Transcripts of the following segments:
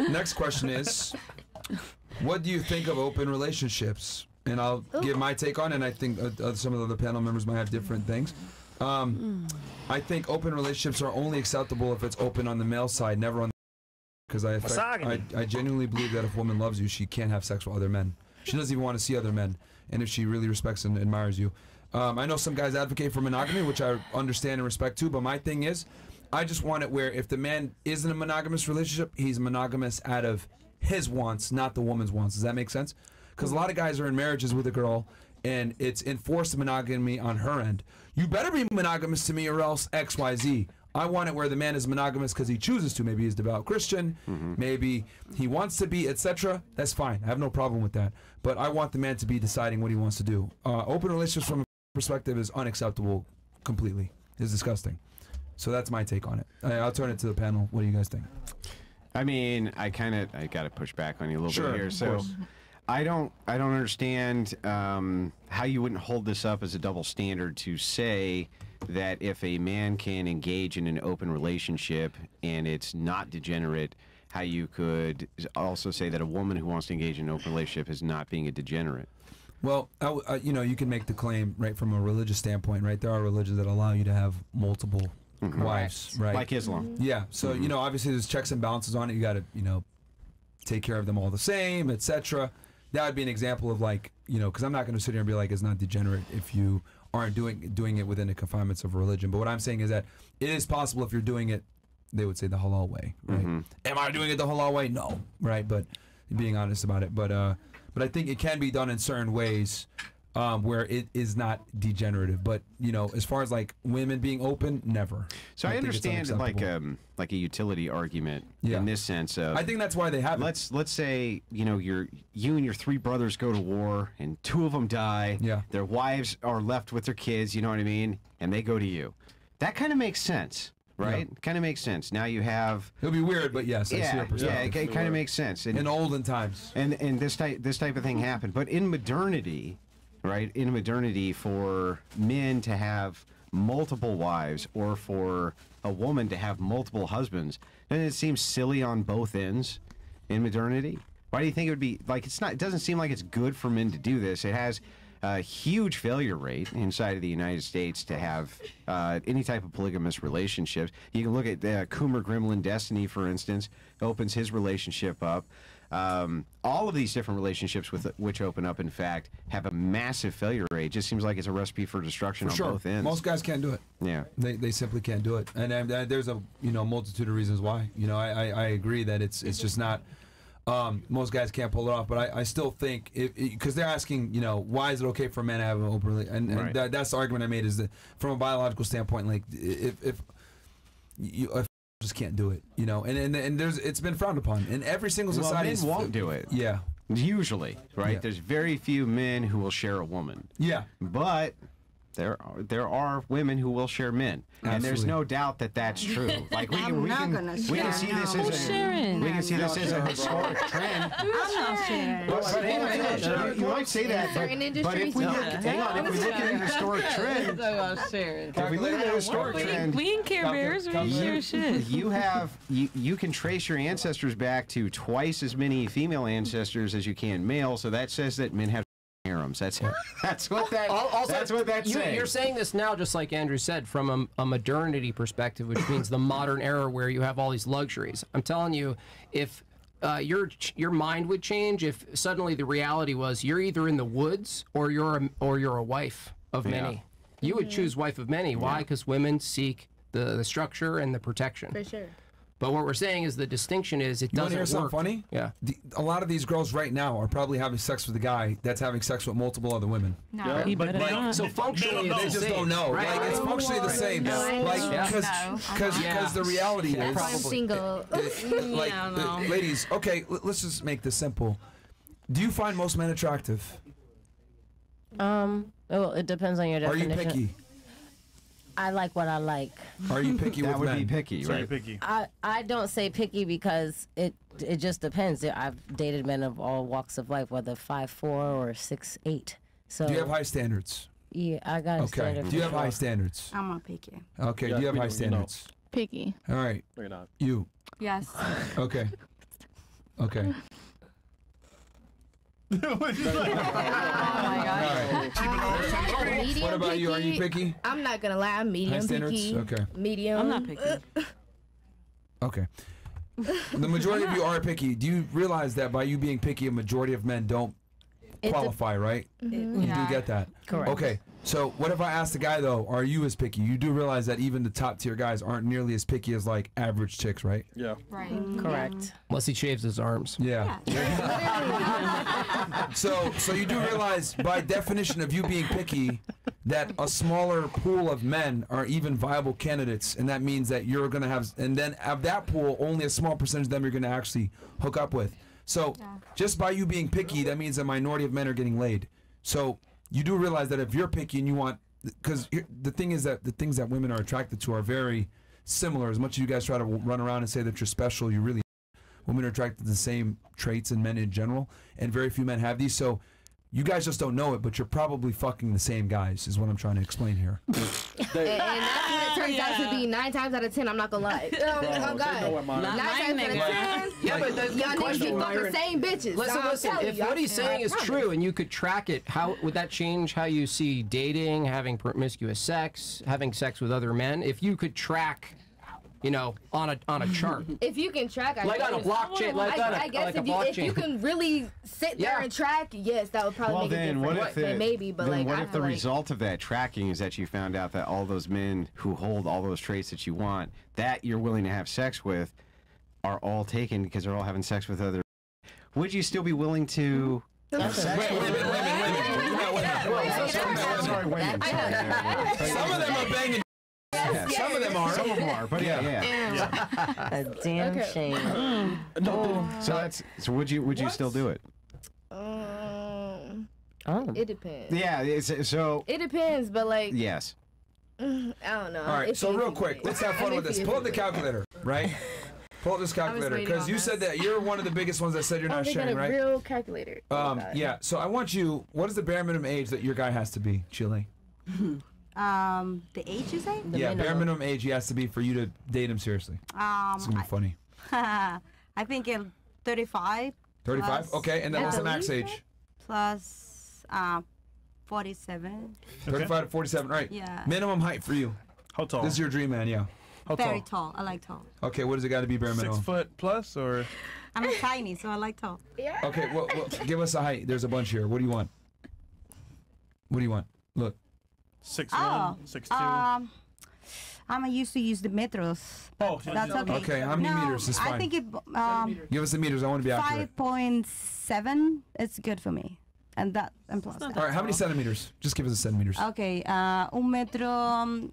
Next question is, what do you think of open relationships? And I'll give my take on it, and I think some of the other panel members might have different things. I think open relationships are only acceptable if it's open on the male side, never on the because I genuinely believe that if a woman loves you, she can't have sex with other men. She doesn't even want to see other men, and if she really respects and admires you. I know some guys advocate for monogamy, which I understand and respect too, but my thing is, I just want it where if the man is in a monogamous relationship, he's monogamous out of his wants, not the woman's wants. Does that make sense? Because a lot of guys are in marriages with a girl, and it's enforced monogamy on her end. You better be monogamous to me or else X, Y, Z. I want it where the man is monogamous because he chooses to. Maybe he's devout Christian, maybe he wants to be, etc. That's fine. I have no problem with that. But I want the man to be deciding what he wants to do. Open relationships from a perspective is unacceptable completely. It's disgusting. So that's my take on it. I'll turn it to the panel. What do you guys think? I mean, I got to push back on you a little bit here. So I don't understand how you wouldn't hold this up as a double standard to say that if a man can engage in an open relationship and it's not degenerate, how you could also say that a woman who wants to engage in an open relationship is not being a degenerate. Well, you know, you can make the claim right from a religious standpoint, right? There are religions that allow you to have multiple wives, right? Like Islam. Yeah. So, you know, obviously there's checks and balances on it. You got to, you know, take care of them all the same, etc. That would be an example of like, you know, because I'm not going to sit here and be like, it's not degenerate if you aren't doing it within the confinements of religion. But what I'm saying is that it is possible if you're doing it, they would say the halal way, right? Am I doing it the halal way? No, right? But being honest about it. But I think it can be done in certain ways where it is not degenerative. But you know, as far as like women being open, never. So I understand like a utility argument in this sense of. I think that's why they have it. Let's say you know you and your three brothers go to war and two of them die. Yeah. Their wives are left with their kids. You know what I mean? And they go to you. That kind of makes sense. Right? Yeah. Kind of makes sense. Now you have... It'll be weird, but yes, I see your perspective. Yeah, it kind of makes sense. In olden times. And this type of thing happened. But in modernity, right, in modernity, for men to have multiple wives or for a woman to have multiple husbands, doesn't it seem silly on both ends in modernity? Why do you think it would be... Like, it's not... It doesn't seem like it's good for men to do this. It has... a huge failure rate inside of the United States to have any type of polygamous relationships. You can look at Coomer Gremlin Destiny, for instance, opens his relationship up. All of these different relationships which open up, in fact, have a massive failure rate. It just seems like it's a recipe for destruction on both ends. Most guys can't do it. Yeah, they simply can't do it, and there's a multitude of reasons why. You know, I agree that it's just not. Most guys can't pull it off, but I still think because they're asking, you know, why is it okay for men to have an open relationship? And that's the argument I made is that from a biological standpoint, like if you just can't do it, you know, and there's it's been frowned upon in every single society. Men won't do it. Yeah, usually, right? Yeah. There's very few men who will share a woman. Yeah, but. There are women who will share men, and there's no doubt that that's true. Like we can see this as a historic trend. I'm not sharing. But you might say that, but if we look at a historic trend, if we look at a historic trend, we ain't Care Bears. We share shit. You can trace your ancestors back to twice as many female ancestors as you can male. So that says that men have harems. That's what that's saying. You're saying this now, just like Andrew said, from a modernity perspective, which means the modern era where you have all these luxuries. I'm telling you, if your mind would change if suddenly the reality was you're either in the woods or you're a wife of many. You would choose wife of many. Why? Because women seek the structure and the protection. For sure. But what we're saying is the distinction is it doesn't work. Something funny? Yeah. A lot of these girls right now are probably having sex with a guy that's having sex with multiple other women. No. Yeah. So functionally, they just don't know. Right? Like it's functionally the same. Because the reality is, I'm single. Ladies, okay, let's just make this simple. Do you find most men attractive? Well, it depends on your definition. Are you picky? I like what I like. Are you picky with men? That would be picky, right? Picky. I don't say picky because it just depends. I've dated men of all walks of life, whether 5'4" or 6'8". So do you have high standards? Yeah, I got a standard. Do you have high standards? I'm not picky. Okay, do you have high standards? Picky. All right. We're not. You. Yes. Okay. Okay. Oh my god. What Medium about you? Are you picky? I'm not gonna lie, I'm High medium standards? picky. Okay. Medium. I'm not picky. Okay. The majority of you are picky. Do you realize that by you being picky, a majority of men don't qualify, right? You do get that. Correct. Okay. So what if I ask the guy though, are you as picky? You do realize that even the top tier guys aren't nearly as picky as like average chicks, right? Yeah. Right. Correct. Unless he shaves his arms. Yeah. So you do realize by definition of you being picky that a smaller pool of men are even viable candidates, and that means that you're gonna have, and then of that pool, only a small percentage of them you're gonna actually hook up with. So just by you being picky, that means a minority of men are getting laid. So you do realize that if you're picky and you want, because the thing is that the things that women are attracted to are very similar. As much as you guys try to run around and say that you're special, you really, women are attracted to the same traits in men in general, and very few men have these. So you guys just don't know it, but you're probably fucking the same guys, is what I'm trying to explain here. And that's what it turns out to be 9 times out of 10. I'm not gonna lie. Oh God. Not 9 my times out of nigga. 10. Yeah, but that's Y'all good niggas question, be fucking Myron. the same bitches. Listen, I'm listen. telling If you, what he's saying is promise. true, and you could track it, how would that change how you see dating, having promiscuous sex, having sex with other men? If you could track, you know, on a chart, If you can track, like on a blockchain, I guess like a if you blockchain. can really sit there Yeah. and track, yes, that would probably Well, make a then difference. what if the, maybe, but then like, what I if the feel like, result of that tracking is that you found out that all those men who hold all those traits that you want, that you're willing to have sex with, are all taken because they're all having sex with other? Would you still be willing to? have sex Wait a with minute, wait a minute. Sorry, women. Sorry. Some of them are banging. Some of them are. Some of them are, but yeah. A damn shame. So would you still do it? Oh. It depends. Yeah. So It depends, but like, yes. I don't know. All right, so Iffy, real iffy, quick, iffy. let's have fun I'm with this. iffy, Pull up the iffy. calculator, right? Pull up this calculator, waiting because on you this. said that you're one of the biggest ones that said you're Oh, not they got sharing, a right? real calculator. Oh, God. Yeah, so I want you, what is the bare minimum age that your guy has to be, Chile? The age you say? Yeah, bare minimum age he has to be for you to date him seriously. It's gonna be funny. I think 35 35? plus- Okay, and then what's the max believe age? plus 47. 35 to 47, right. Yeah. Minimum height for you. How tall? This is your dream man, yeah. How Very tall? tall. I like tall. Okay, what does it got to be bare 6 minimum? foot plus or? I'm tiny, so I like tall. Okay, well, give us a height. There's a bunch here. What do you want? What do you want? Look. 6'1", Oh, 6'2". I'm used to use the metros. Oh, That's okay. Okay, how many no, meters is I fine? think it Give us the meters. I want to be accurate. 5.7 is good for me. And that and plus that. All right, how many centimeters? Just give us the centimeters. Okay, 1.70 metro.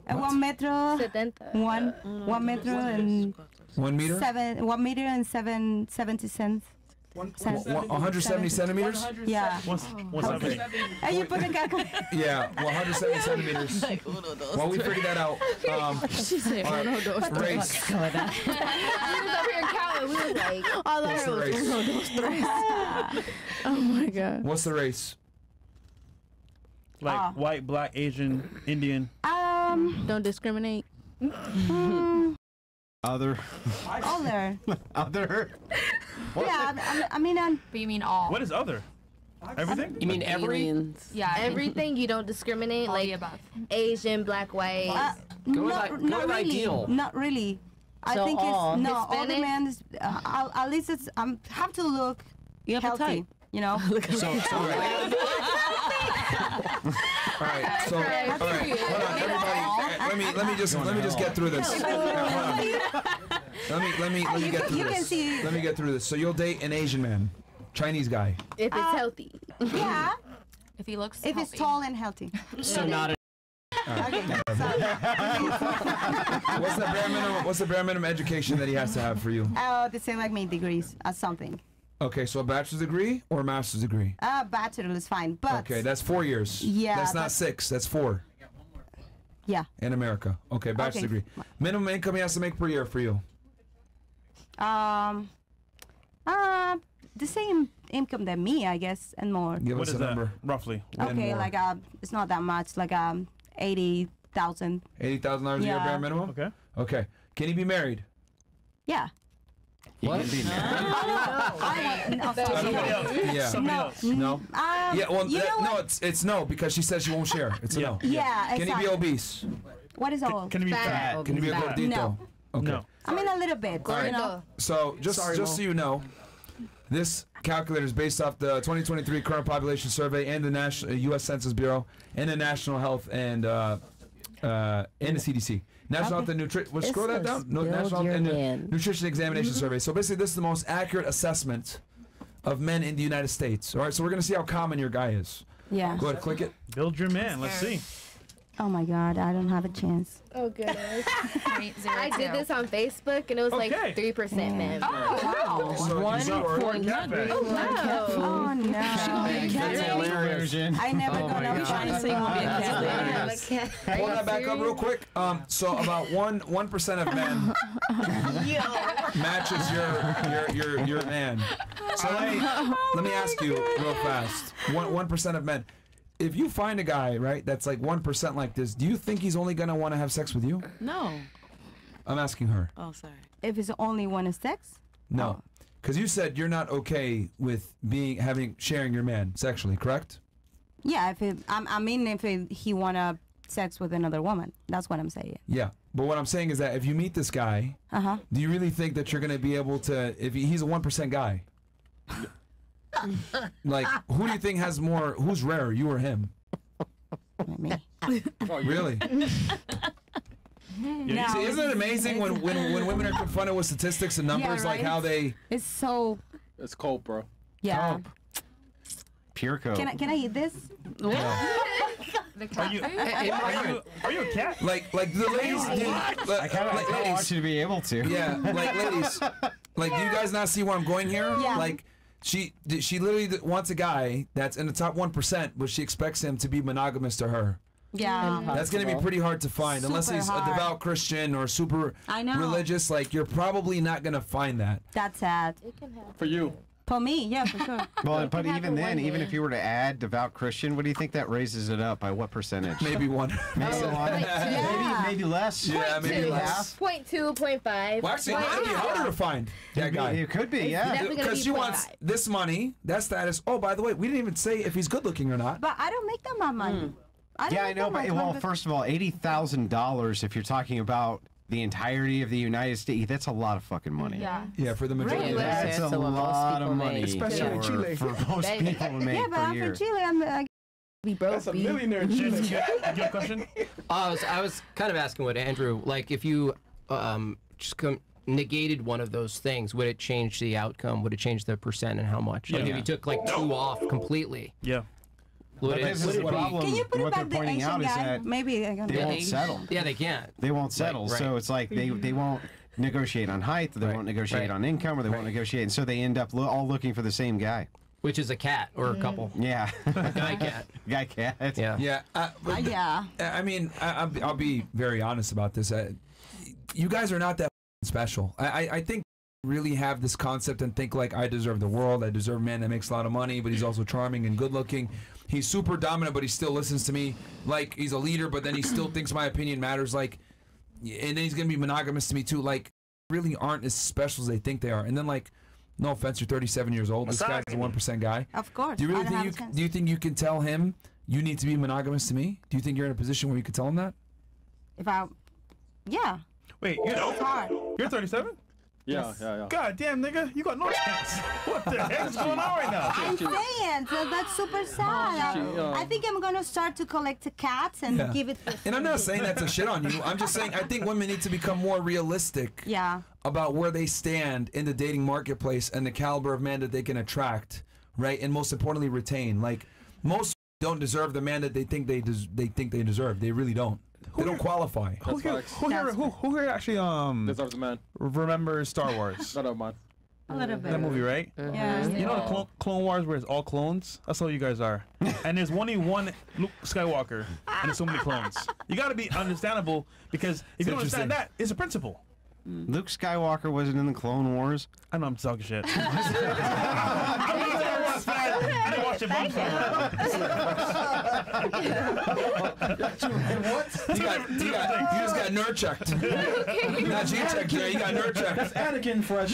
1 metro. 70. 1 metro and 1 meter? 1 meter and 70 cents. 170 centimeters? Yeah. 170. And you put the calculator. Yeah, 170 centimeters. While we figure that out, She said, all right, race. We was over here counting. We was like, all I What's heard the was race? oh my God. What's the race? Like white, black, Asian, Indian. Don't discriminate. Other. Older. Other. Yeah, I mean, But you mean all? What is other? Everything? You mean every? aliens. Yeah. Everything you don't discriminate, All the like above. Asian, black, white. Go with not really. ideal. Not really. I So think all. it's no. All the Hispanic? men is, at least it's have to look You have a healthy. type. You know. So, all right. All right. So, all right. Hold on, everybody. Let me just get through this. Hold on. Let me get through You can this. see. Let me get through this. So you'll date an Asian man, Chinese guy. If it's healthy. Yeah. If he looks If it's healthy. tall and healthy. So not a. Okay. What's the bare minimum education that he has to have for you? The same like me, degrees or something. Okay, so a bachelor's degree or a master's degree? Bachelor is fine, but Okay, that's 4 years. Yeah, That's not but- 6. That's 4 yeah. in America. Okay, bachelor's Okay. degree. Minimum income he has to make per year for you. The same income than me, I guess, and more. Give What us is a that, number. roughly? And Okay, more. like it's not that much, like 80,000. $80,000 a year Yeah. bare minimum. Okay. Okay. Can he be married? Yeah. What? He can be married. Somebody else. Yeah. Somebody else. No. Yeah, Well, you know no, what? it's no because she says she won't share. It's a no. Yeah, Can he exactly. be obese? What is old? Can you be fat? Can he be a Fat. gordito? No. Okay. No. I mean, a little bit. You know. So just Mo. so you know, this calculator is based off the 2023 current population survey and the national U.S. Census Bureau and the National Health and the CDC. National Health and Nutrition. Well, scroll that down. No, Build National your Health and man. Nutrition Examination Survey. So basically, this is the most accurate assessment of men in the United States. All right. So we're gonna see how common your guy is. Yeah. Go ahead, click it. Build your man. Let's see. Oh my God, I don't have a chance. Oh goodness. 0.02. I did this on Facebook and it was like Okay. 3% men. Wow. So One point Catfish. Oh, Oh no. That's hilarious. I never Oh gonna my find God. So you won't be a yeah. cat. Pull that back up real quick. So about 1% of men matches your man. So let me ask you real fast. 1% of men. If you find a guy, right, that's like 1% like this, do you think he's only gonna want to have sex with you? No. I'm asking her. Oh, sorry. If it's only one is sex. No, because you said you're not okay with sharing your man sexually, correct? Yeah, if he wanna sex with another woman, that's what I'm saying. Yeah. But what I'm saying is that if you meet this guy, do you really think that you're gonna be able to? If he's a 1% guy, like who do you think has more? Who's rarer, you or him? Me. Really? No, See, isn't it amazing when women are confronted with statistics and numbers, like right. how they? It's so. It's cold, bro. Yeah. Pure coke. Can I eat this? Are you a cat? Like the ladies. I kind of want you to be able to. Yeah, like ladies. Like, do you guys not see where I'm going here? Yeah. Like, she literally wants a guy that's in the top 1%, but she expects him to be monogamous to her. Yeah. That's going to be pretty hard to find unless Super he's a hard. devout Christian or super I know. religious. Like, you're probably not going to find that. That's sad. For you. For me, yeah, for sure. Well, but can even happen then, one even day. if you were to add devout Christian, what do you think that raises it up by? What percentage? Maybe one. Maybe Oh, one. Yeah. Maybe less. Yeah, maybe less. 0.2, 0.5. Well, actually, it might be harder to find that guy. It could be, yeah. definitely gonna Because be she wants 0.5. this money, that status. Oh, by the way, we didn't even say if he's good looking or not. But I don't make that much money. Yeah, I know, but well, first of all, $80,000. If you're talking about the entirety of the United States, that's a lot of fucking money. Yeah. Yeah, for the majority. Really? of that. That's a So what most lot of people money make. Especially in Chile. for most people to make Yeah, but per I'm year. from Chile. I'm We broke. That's a B. millionaire. Jen, you got a question? I was kind of asking what Andrew, like, if you just negated one of those things, would it change the outcome? Would it change the percent and how much? Like, if you took like 2 off completely, Yeah. would But it? this is the problem. Can you put it What they're back the pointing Asian out is guy? that Maybe I can they do won't it. settle. Yeah, they can't. They won't settle. Right. So it's like they won't negotiate on height, they Right. won't negotiate Right. on income, or they won't negotiate, and so they end up all looking for the same guy. Which is a cat or a couple. Yeah, Guy cat. guy cat. Yeah. Yeah. But Yeah. I mean, I'll be very honest about this. You guys are not that special. I think really have this concept and think like I deserve the world. I deserve a man that makes a lot of money, but he's also charming and good looking. He's super dominant, but he still listens to me. Like he's a leader, but then he still thinks my opinion matters. Like, and then he's gonna be monogamous to me too. Like, really aren't as special as they think they are. And then like, no offense, you're 37 years old. This guy's a 1% guy. Of course. Do you really I don't have think a chance. do you think you can tell him you need to be monogamous to me? Do you think you're in a position where you could tell him that? If I, yeah, Wait, it's hard. you're 37? Yeah, yeah. God damn, nigga, you got no chance. What the heck's going on right now? I'm saying so that's super sad. I think I'm gonna start to collect cats and Yeah. give it. And I'm not saying that to shit on you. I'm just saying I think women need to become more realistic Yeah. about where they stand in the dating marketplace and the caliber of man that they can attract, right? And most importantly, retain. Like most don't deserve the man that they think they deserve. They really don't. They don't qualify. Who here actually Deserves a man. remembers Star Wars? Not of mine. A little bit. That movie, right? Yeah. You know the Clone Wars where it's all clones? That's how you guys are. And there's only one Luke Skywalker, and there's so many clones. You got to be understandable because if you don't understand that, it's a principle. Luke Skywalker wasn't in the Clone Wars. I know I'm talking shit. I didn't watch it once. What? You just got nerd checked. Not G checked. Yeah, you got nerd checked. That's Anakin fresh.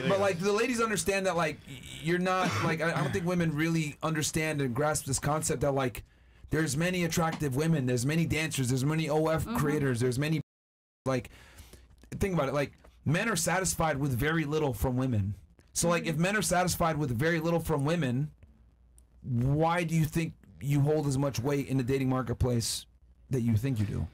But like the ladies understand that like you're not like I don't think women really understand and grasp this concept that like there's many attractive women, there's many dancers, there's many OF creators, there's many like think about it like men are satisfied with very little from women. So like if men are satisfied with very little from women, why do you think you hold as much weight in the dating marketplace that you think you do?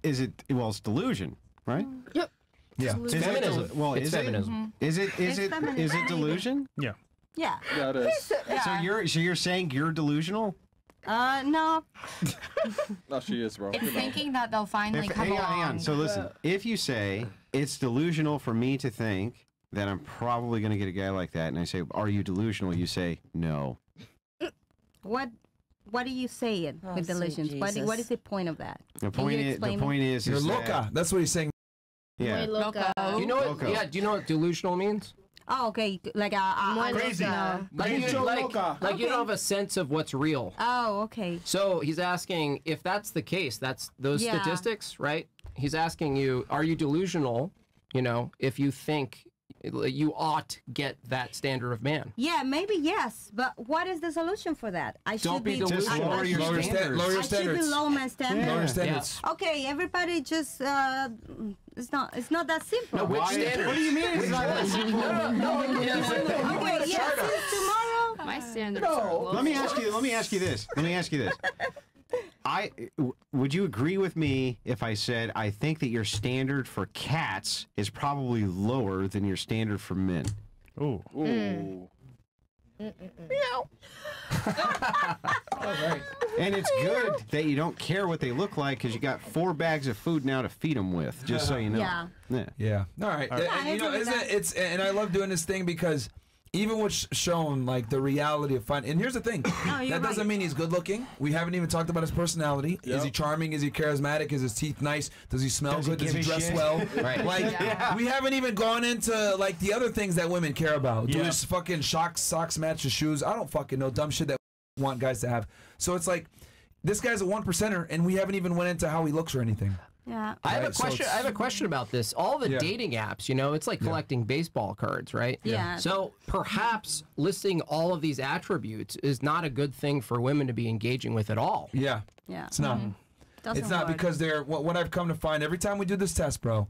Is it it's delusion, right? Yep. Yeah. It's feminism. Well, it's is feminism. Is it delusion? Yeah. Yeah. Yeah, it is. So you're saying you're delusional? No. No, she is, bro. It's thinking that they'll finally come Hang along. on. So listen, if you say it's delusional for me to think that I'm probably going to get a guy like that, and I say, "Are you delusional?" You say, "No." What are you saying with delusions? What is the point of that? The Can point you is, explain the point is, You're is loca. that, That's what he's saying. yeah. Loca. You know what? Loco. Yeah. Do you know what delusional means? Oh, okay. Like Crazy. Like you don't have a sense of what's real. Oh, okay. So he's asking if that's the case. That's those Yeah. statistics, right? He's asking you, are you delusional? You know, if you think you ought get that standard of man. Yeah, maybe yes, but what is the solution for that? I Don't should be delusional. Just lower your Lower your standards. lower your I should be standards. low my standards. Lower your standards. Okay, everybody just it's not that simple. No, which Why- standard? What do you mean? It's not that simple? Okay, yes, since tomorrow. My standards are low. Let me ask you this. Would you agree with me if I said I think that your standard for cats is probably lower than your standard for men? Ooh. Ooh. And it's good that you don't care what they look like because you got 4 bags of food now to feed them with, just so you know. Yeah. Yeah. All right. Yeah, And, you I know, agree with isn't it, that. it's and I love doing this thing because even what's shown like the reality of fun. And here's the thing. That doesn't mean he's good looking. We haven't even talked about his personality. Is he charming? Is he charismatic? Is his teeth nice? Does he smell Does he good? Does he give a dress shit? well? Right. Like we haven't even gone into like the other things that women care about. Do his fucking socks match his shoes? I don't fucking know dumb shit that we want guys to have. So it's like this guy's a 1%er and we haven't even went into how he looks or anything. Yeah. I have a Right, so question. it's- I have a question about this. All the Yeah. dating apps, you know, it's like collecting baseball cards, right? Yeah. So perhaps listing all of these attributes is not a good thing for women to be engaging with at all. Yeah. Yeah. It's not. Doesn't It's not work. because they're what I've come to find every time we do this test, bro.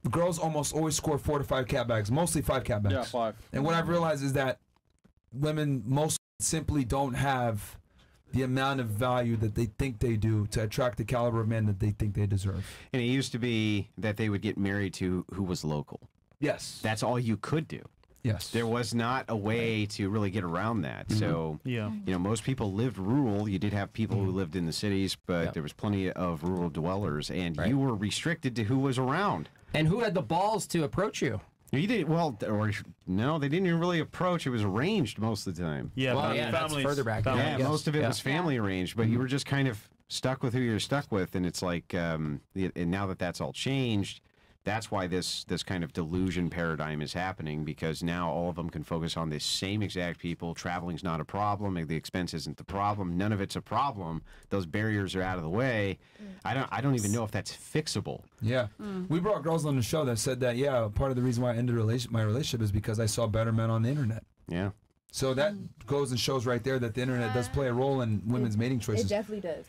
The girls almost always score 4 to 5 cat bags, mostly 5 cat bags. Yeah, 5. And what I've realized is that women most simply don't have the amount of value that they think they do to attract the caliber of men that they think they deserve. And it used to be that they would get married to who was local. Yes. That's all you could do. Yes. There was not a way to really get around that. So, Yeah. you know, most people lived rural. You did have people who lived in the cities, but there was plenty of rural dwellers, and you were restricted to who was around. And who had the balls to approach you? You didn't, or no, they didn't even really approach. It was arranged most of the time. Yeah, Well, but yeah, that's families, further back. families. Yeah, Yes. most of it Yeah. was family arranged, but you were just kind of stuck with who you're stuck with, and it's like, and now that that's all changed, that's why this kind of delusion paradigm is happening, because now all of them can focus on the same exact people. Traveling's not a problem. The expense isn't the problem. None of it's a problem. Those barriers are out of the way. I don't even know if that's fixable. Yeah. We brought girls on the show that said that, part of the reason why I ended my relationship is because I saw better men on the internet. Yeah. So that goes and shows right there that the internet does play a role in women's mating choices. It definitely does.